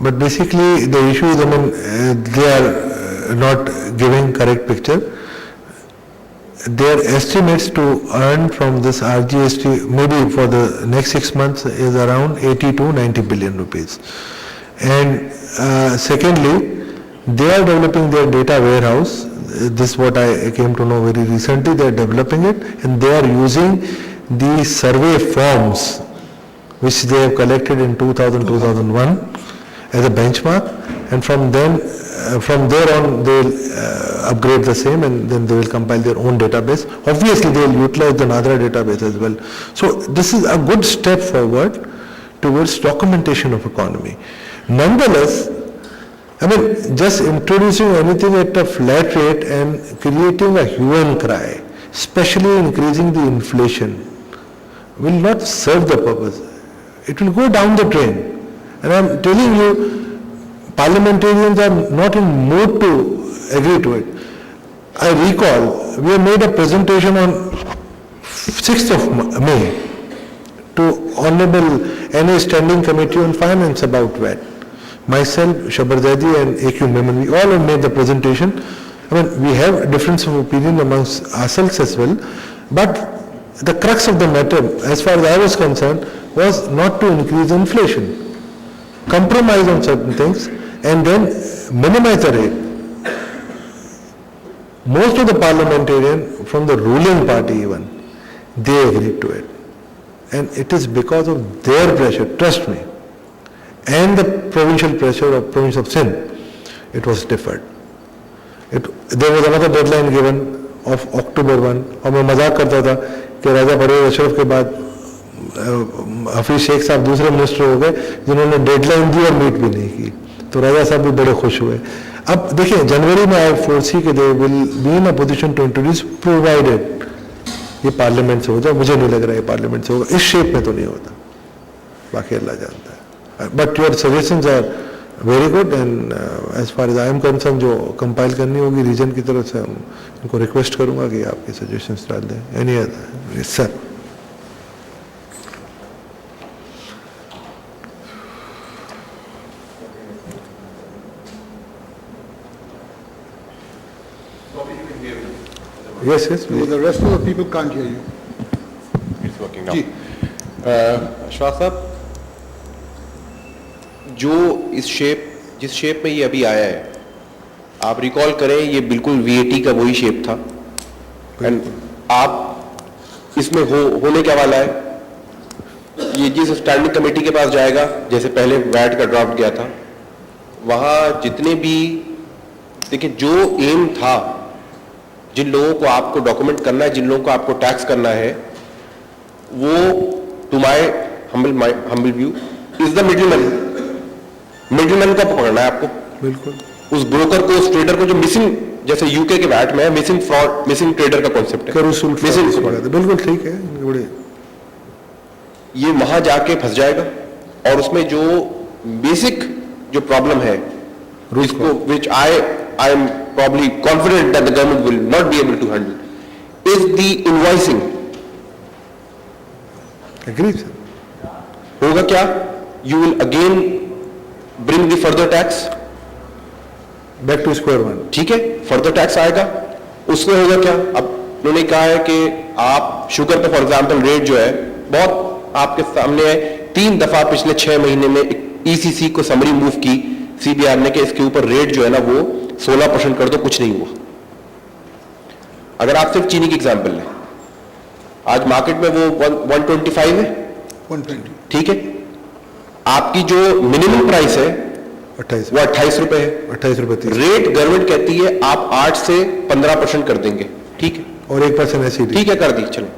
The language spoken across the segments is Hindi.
But basically the issue is, I mean, they are not giving correct picture. Their estimates to earn from this RGST maybe for the next 6 months is around 80 to 90 billion rupees. And secondly, they are developing their data warehouse. This is what I came to know very recently. They are developing it and they are using the survey forms which they have collected in 2000-2001 as a benchmark, and from there on they will upgrade the same, and then they will compile their own database. Obviously they will utilize the NADRA database as well. So this is a good step forward towards documentation of economy. Nonetheless, I mean, just introducing anything at a flat rate and creating a hue and cry, especially increasing the inflation, will not serve the purpose. It will go down the drain. And I am telling you, parliamentarians are not in mood to agree to it. I recall, we have made a presentation on 6th of May to Honorable NA Standing Committee on Finance about VAT. Myself, Shabar Zaidi and AQ Memon, we all have made the presentation. I mean, we have difference of opinion amongst ourselves as well, but the crux of the matter, as far as I was concerned, was not to increase inflation. Compromise on certain things and then minimize the rate. Most of the parliamentarians from the ruling party even, they agreed to it. And it is because of their pressure, trust me, and the provincial pressure of province of Sindh, it was deferred. There was another deadline given of October 1, और मैं मजाक करता था कि राजा परवेज अशरफ के बाद हफीज शेख साहब दूसरे मिनिस्टर हो गए जिन्होंने डेडलाइन दी और मीट भी नहीं की, तो राजा साहब भी बड़े खुश हुए. अब देखिए, जनवरी में आई फोरसी के they will be in a position to introduce, provided ये पार्लियामेंट से हो जाए. मुझे नहीं लग रहा है पार्लियामेंट से होगा, इस शेप में तो नहीं होता, बाकी अल्लाह जानता है. But your suggestions are very good and as far as I am concerned, जो कंपाइल करनी होगी रीजन की तरफ से, हम उनको रिक्वेस्ट करूंगा कि आपके सजेशंस डाल दें. Any other? Sir. Yes, yes. The rest of the people can't hear you. It's working now. Ashfaq साहब, जो जिस शेप में ये अभी आया है, आप रिकॉल करें, ये बिल्कुल VAT का वही शेप था. एंड आप इसमें होने क्या वाला है, ये जिस स्टैंडिंग कमेटी के पास जाएगा, जैसे पहले वैट का ड्राफ्ट गया था, वहां जितने भी देखिए, जो एम था, जिन लोगों को आपको डॉक्यूमेंट करना है, जिन लोगों को आपको टैक्स करना है, वो to my humble view is the middleman. Middleman को पकड़ना है आपको, बिल्कुल. उस ब्रोकर को, उस ट्रेडर को, जो मिसिंग, जैसे यूके के वैट में मिसिंग फ्रॉड, मिसिंग ट्रेडर का कॉन्सेप्ट है, बिल्कुल ठीक है. बड़े ये वहां जाके फंस जाएगा और उसमें जो बेसिक जो प्रॉब्लम है, इसको which I am probably confident that the government will not be able to handle, is the invoicing. Agreed. होगा क्या? You will again bring the further tax back to square one. ठीक है, further tax आएगा. उसमें होगा क्या? अब उन्होंने कहा है कि आप शुगर पे फॉर एग्जाम्पल रेट जो है, बहुत आपके सामने है, 3 दफा पिछले 6 महीने में ECC को समरी मूव की CBR ने कि इसके ऊपर रेट जो है ना वो 16% कर दो, कुछ नहीं हुआ. अगर आप सिर्फ चीनी की एग्जांपल लें, आज मार्केट में वो 125 है, 120, ठीक है. आपकी जो मिनिमम प्राइस है 28 वो 28 रुपए है. 28 रुपए. रेट गवर्नमेंट कहती है आप 8 से 15% कर देंगे, ठीक है, और 1% ऐसी ठीक है, कर दी. चलो,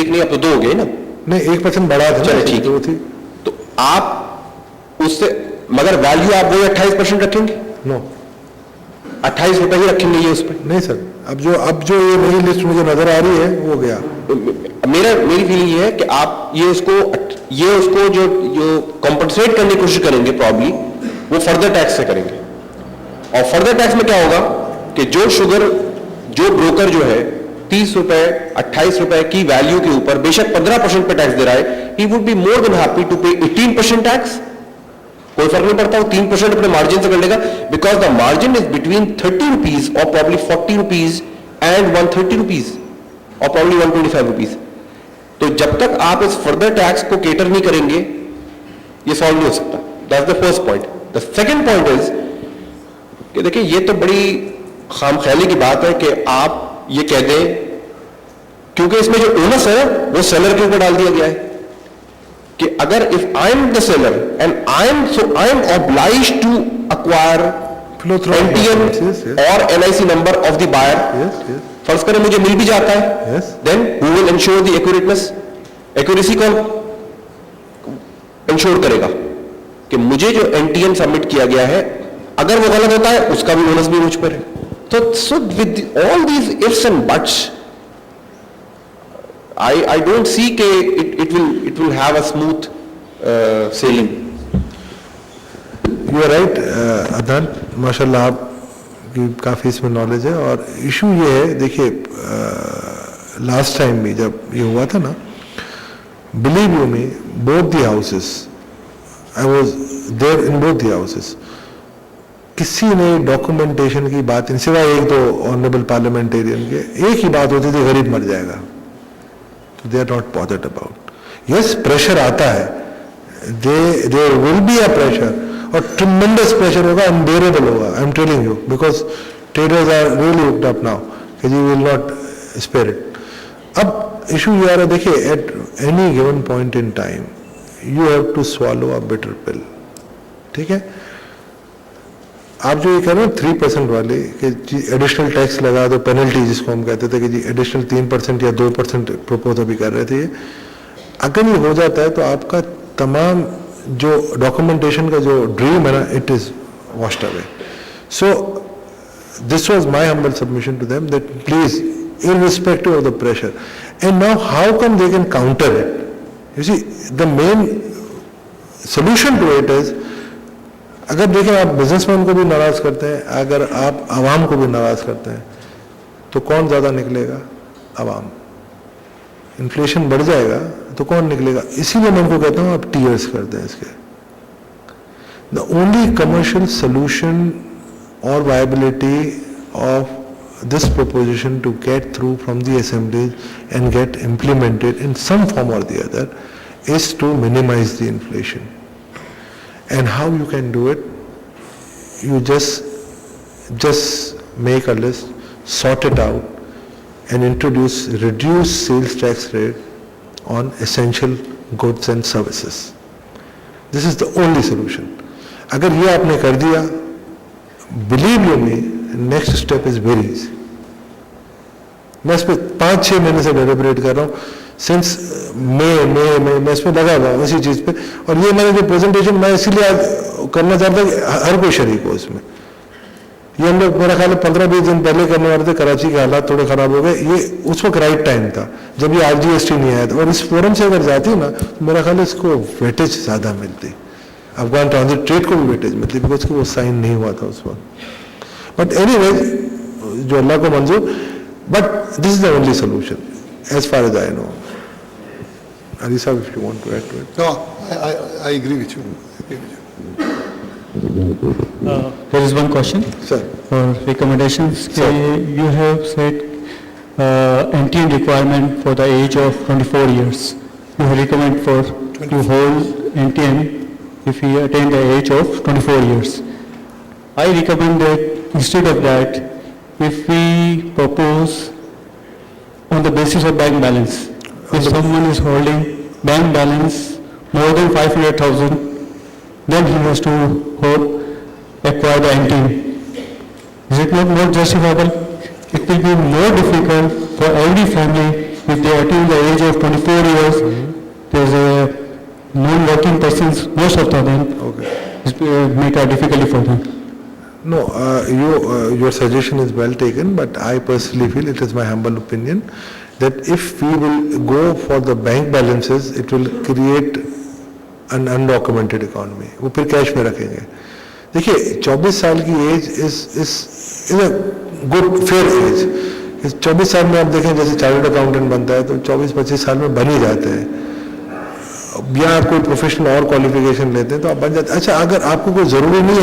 एक नहीं, अब तो 2 हो गए ना. नहीं, 1% बढ़ा था. चलो ठीक है, तो आप उससे, मगर वैल्यू आप वही 28% रखेंगे? नो, 28 रुपए ही रखेंगे ये उस पर. नहीं सर, अब जो ये नई लिस्ट मुझे नजर आ रही है वो गया. मेरी फीलिंग ये है कि आप ये उसको जो कॉम्पनसेट करने की कोशिश करेंगे, प्रॉब्ली वो फर्दर टैक्स से करेंगे. और फर्दर टैक्स में क्या होगा कि जो ब्रोकर जो है 30 रुपए 28 रुपए की वैल्यू के ऊपर बेशक 15% पे टैक्स दे रहा है, he would be more than happy to pay 18% tax कोई फर्क नहीं पड़ता, वो 3% अपने मार्जिन से कर लेगा, because the margin is between 30 rupees और प्रॉब्ली 40 रुपीज एंड 130 रुपीज और प्रॉब्ली 125 रुपीज। तो जब तक आप इस फर्दर टैक्स को केटर नहीं करेंगे, ये सॉल्व नहीं हो सकता। That's the first point. The second point is कि देखिए, ये तो बड़ी खामख्याली की बात है कि आप ये कह दें, क्योंकि इसमें जो ओनस है वो सेलर के ऊपर डाल दिया गया है कि अगर if I am the seller and I am obliged to acquire Flow through NTN yes, yes. और NIC number of the buyer, Yes, yes. फर्ज करें मुझे मिल भी जाता है, Yes. Then who will ensure the accurateness? Accuracy कौन इंश्योर करेगा कि मुझे जो एनटीएन सबमिट किया गया है, अगर वो गलत होता है उसका भी ओनस भी मुझ पर है। तो so with all these ifs and buts, I don't see कि it will have a smooth sailing. You are right Adnan, माशाल्लाह आप की काफ़ी इसमें नॉलेज है। और इशू ये है, देखिए लास्ट टाइम भी जब ये हुआ था ना, believe you me, both the houses, I was there in both the houses, किसी ने डॉक्यूमेंटेशन की बात नहीं, सिवाय एक दो ऑनरेबल पार्लियामेंटेरियन के, एक ही बात होती थी, गरीब मर जाएगा। They are not bothered about. Yes, pressure आता है, there will be a pressure, और ट्रिमेंडस प्रेशर होगा, अनबेरेबल होगा, I am telling you, because traders are really hooked up now कि G will not spare it. अब इशू ये आ रहा है, देखिए at any given point in time you have to swallow a bitter pill, ठीक है। आप जो ये कह रहे हो 3% वाले कि जी एडिशनल टैक्स लगा दो, पेनल्टी जिसको हम कहते थे कि जी एडिशनल 3% या 2% प्रपोज अभी कर रहे थे, ये अगर ये हो जाता है तो आपका तमाम जो डॉक्यूमेंटेशन का जो ड्रीम है ना, it is washed away. So this was my humble submission to them that please, irrespective of the pressure, and now how come they can counter it? You see, the main solution to it is, अगर देखें आप बिजनेसमैन को भी नाराज करते हैं, अगर आप आवाम को भी नाराज करते हैं, तो कौन ज्यादा निकलेगा? आवाम। इन्फ्लेशन बढ़ जाएगा तो कौन निकलेगा? इसीलिए मैं उनको कहता हूं आप टीयर्स करते हैं इसके। द ओनली कमर्शियल सोल्यूशन और viability of this proposition to get through from the assemblies and get implemented in some form or the other is to minimize the inflation. And how you can do it? You just make a list, sort it out, and introduce reduced sales tax rate on essential goods and services. This is the only solution. अगर ये आपने कर दिया, believe you me, next step is very easy. मैं इस पर 5-6 महीने से डेलिब्रेट कर रहा हूँ, सिंस मई मैं इस पर लगा हुआ हूँ इसी चीज पे। और ये मैंने जो प्रेजेंटेशन मैं इसीलिए आज करना चाहता हूँ कि हर कोई शरीक हो इसमें। ये हम लोग मेरा ख्याल है 15-20 दिन पहले करने वाले थे, कराची के हालात थोड़े खराब हो गए, ये उस वक्त राइट टाइम था जब ये RGST नहीं आया था। और इस फोरम से अगर जाती ना तो मेरा ख्याल है इसको वेटेज ज्यादा मिलती, अफगान ट्रांजिट ट्रेड को भी वेटेज मिलती, बिकॉज वो साइन नहीं हुआ था उस वक्त। But anyway, जो अल्लाह को मंजूर, but this is the only solution as far as I know. Alisa, if you want to add to it. No, I agree with you. I agree with you. There is one question Sir, for recommendations. Sir. You have said NTN requirement for the age of 24 years. You recommend for to hold NTN if he attain the age of 24 years. I recommend that instead of that, if we propose on the basis of bank balance, if someone is holding bank balance more than 500,000, then he has to acquire the NTN. Is it not more justifiable? It will be more difficult for every family if they attain the age of 24 years. There's a non-working persons, most of them, okay. make a difficulty for them. No, your suggestion is well taken, but I personally feel, it is my humble opinion, that if we will go for the bank balances, it will create an undocumented economy. वो फिर कैश में रखेंगे। देखिए 24 साल की age is a good fair age. इस 24 साल में आप देखें जैसे चार्टर्ड अकाउंटेंट बनता है तो 24-25 साल में बन ही जाते हैं। या कोई प्रोफेशनल और क्वालिफिकेशन लेते हैं तो आप बन जाते। अच्छा, अगर आपको कोई जरूरी नहीं है